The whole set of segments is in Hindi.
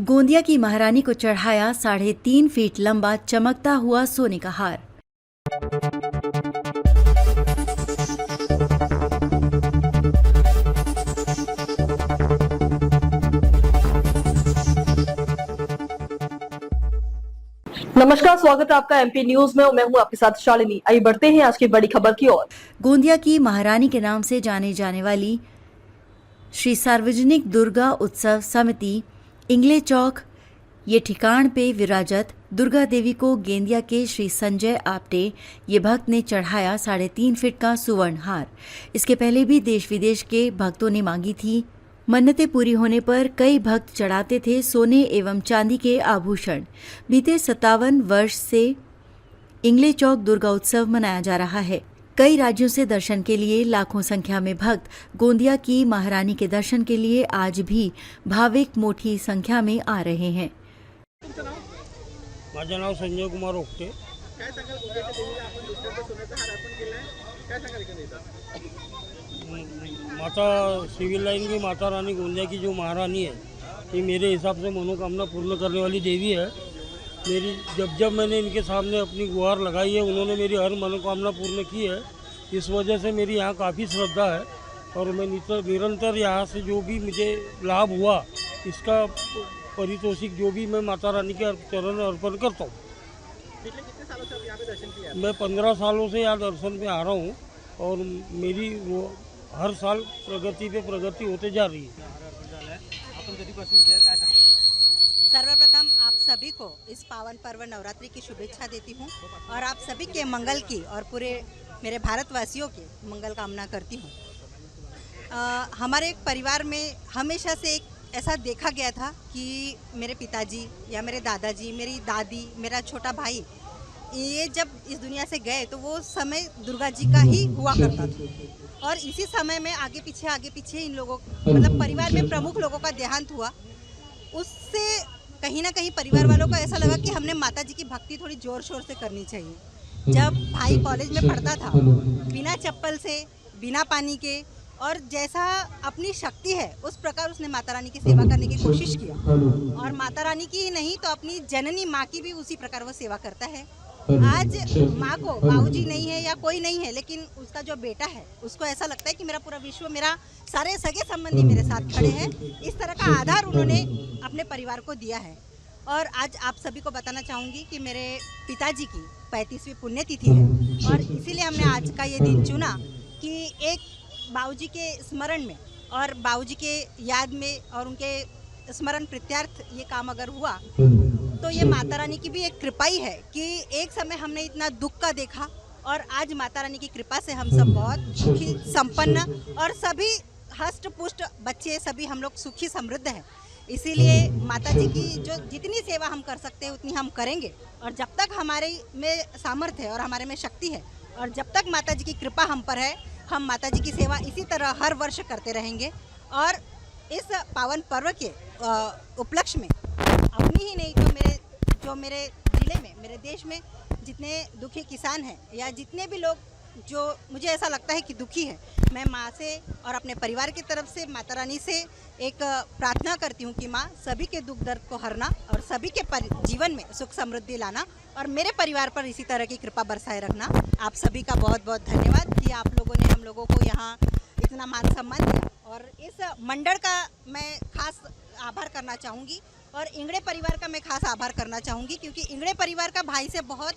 गोंदिया की महारानी को चढ़ाया 3.5 फीट लंबा चमकता हुआ सोने का हार। नमस्कार, स्वागत है आपका एमपी न्यूज में। मैं हूं आपके साथ शालिनी। आइए बढ़ते हैं आज की बड़ी खबर की ओर। गोंदिया की महारानी के नाम से जाने जाने वाली श्री सार्वजनिक दुर्गा उत्सव समिति इंगले चौक ये ठिकान पे विराजत दुर्गा देवी को गेंदिया के श्री संजय आपटे ये भक्त ने चढ़ाया 3.5 फीट का सुवर्ण हार। इसके पहले भी देश विदेश के भक्तों ने मांगी थी। मन्नतें पूरी होने पर कई भक्त चढ़ाते थे सोने एवं चांदी के आभूषण। बीते 57 वर्ष से इंगले चौक दुर्गा उत्सव मनाया जा रहा है। कई राज्यों से दर्शन के लिए लाखों संख्या में भक्त गोंदिया की महारानी के दर्शन के लिए आज भी भाविक मोटी संख्या में आ रहे हैं। माझं नाव संजय कुमार ओकटे। काय सांगाल गोंदियाच्या देवीला आपण दुसऱ्यांदा सोन्याचा हार अर्पण केलाय, काय सांगाल एकंदरीत? माता सिविल लाइन की माता रानी गोंदिया की जो महारानी है, ये मेरे हिसाब से मनोकामना पूर्ण करने वाली देवी है। मेरी जब मैंने इनके सामने अपनी गुहार लगाई है, उन्होंने मेरी हर मनोकामना पूर्ण की है। इस वजह से मेरी यहाँ काफ़ी श्रद्धा है और मैं निरंतर यहाँ से जो भी मुझे लाभ हुआ, इसका पारितोषिक जो भी मैं माता रानी के चरण अर्पण करता हूँ। पिछले कितने सालों से आप यहाँ पे दर्शन किया? मैं 15 सालों से यहाँ दर्शन पे आ रहा हूँ और मेरी वो हर साल प्रगति पे प्रगति होते जा रही है। सर्वप्रथम आप सभी को इस पावन पर्व नवरात्रि की शुभेच्छा देती हूँ और आप सभी के मंगल की और पूरे मेरे भारतवासियों के मंगल कामना करती हूँ। हमारे एक परिवार में हमेशा से एक ऐसा देखा गया था कि मेरे पिताजी या मेरे दादाजी, मेरी दादी, मेरा छोटा भाई ये जब इस दुनिया से गए तो वो समय दुर्गा जी का ही हुआ करता था और इसी समय में आगे पीछे इन लोगों मतलब परिवार में प्रमुख लोगों का देहांत हुआ। उससे कहीं ना कहीं परिवार वालों को ऐसा लगा कि हमने माता जी की भक्ति थोड़ी ज़ोर शोर से करनी चाहिए। जब भाई कॉलेज में पढ़ता था, बिना चप्पल से, बिना पानी के और जैसा अपनी शक्ति है उस प्रकार उसने माता रानी की सेवा करने की कोशिश किया और माता रानी की ही नहीं तो अपनी जननी माँ की भी उसी प्रकार वो सेवा करता है। आज माँ को बाबूजी नहीं है या कोई नहीं है, लेकिन उसका जो बेटा है उसको ऐसा लगता है कि मेरा पूरा विश्व, मेरा सारे सगे संबंधी मेरे साथ खड़े हैं। इस तरह का आधार उन्होंने अपने परिवार को दिया है। और आज आप सभी को बताना चाहूँगी कि मेरे पिताजी की 35वीं पुण्यतिथि है और इसीलिए हमने आज का ये दिन चुना कि एक बाबूजी के स्मरण में और बाबूजी के याद में और उनके स्मरण प्रीत्यार्थ ये काम अगर हुआ तो ये माता रानी की भी एक कृपा ही है कि एक समय हमने इतना दुख का देखा और आज माता रानी की कृपा से हम सब बहुत सुखी संपन्न और सभी हष्ट पुष्ट बच्चे, सभी हम लोग सुखी समृद्ध हैं। इसीलिए माता जी की जो जितनी सेवा हम कर सकते हैं उतनी हम करेंगे और जब तक हमारे में सामर्थ्य है और हमारे में शक्ति है और जब तक माता जी की कृपा हम पर है, हम माता जी की सेवा इसी तरह हर वर्ष करते रहेंगे। और इस पावन पर्व के उपलक्ष्य में अपनी ही नहीं जो मेरे ज़िले में, मेरे देश में जितने दुखी किसान हैं या जितने भी लोग जो मुझे ऐसा लगता है कि दुखी है, मैं माँ से और अपने परिवार की तरफ से माता रानी से एक प्रार्थना करती हूँ कि माँ सभी के दुख दर्द को हरना और सभी के जीवन में सुख समृद्धि लाना और मेरे परिवार पर इसी तरह की कृपा बरसाए रखना। आप सभी का बहुत बहुत धन्यवाद कि आप लोगों ने हम लोगों को यहाँ इतना मान सम्मान दिया और इस मंडल का मैं खास आभार करना चाहूँगी और इंगड़े परिवार का मैं खास आभार करना चाहूँगी क्योंकि इंगड़े परिवार का भाई से बहुत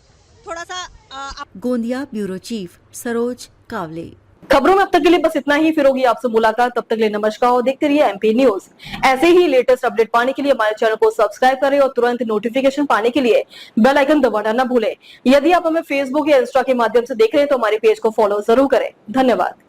थोड़ा सा गोंदिया ब्यूरो चीफ सरोज कावले। खबरों में अब तक के लिए बस इतना ही। फिर होगी आपसे मुलाकात, तब तक के लिए नमस्कार और देखते रहिए एमपी न्यूज। ऐसे ही लेटेस्ट अपडेट पाने के लिए हमारे चैनल को सब्सक्राइब करें और तुरंत नोटिफिकेशन पाने के लिए बेल आइकन दबाना न भूलें। यदि आप हमें फेसबुक या इंस्टा के माध्यम से देख रहे हैं तो हमारे पेज को फॉलो जरूर करें। धन्यवाद।